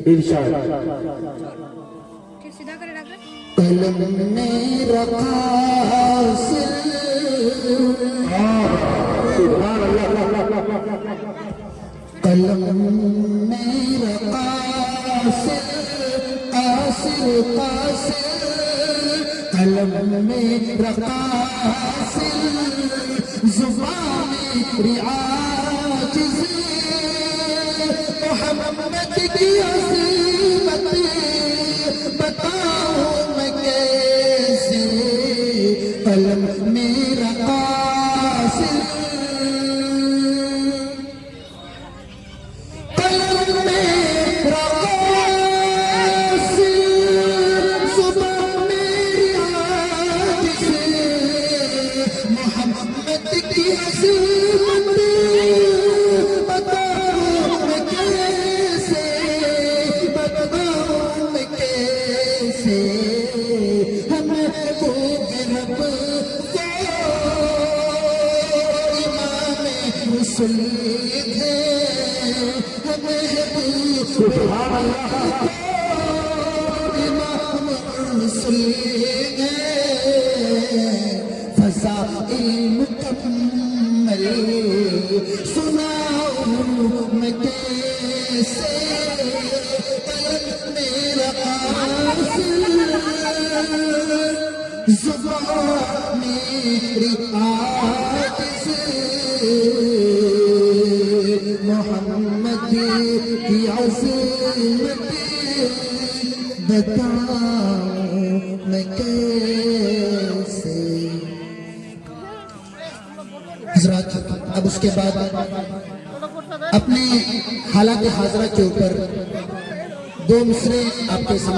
ارشاد قلم نے رکھا سبحان اللہ قلم نے رکھا قاصر قلم میں رکھا زبان عاجز محمد کی عظمت بتاؤں میں کیسے قلم میرا قاصر قلم میرا قاصر زبان میری عاجز محمد کی عظمت سبحان اللہ امام مسلم فضائل مکمل سناؤں میں کیسے قلم میرا قاصر زبان میری عاجز محمد کی عظمت بتاؤں میں کیسے. حضرات اب اس کے بعد اپنے حالات حاضرہ کے اوپر دو مصرے آپ کے سماعت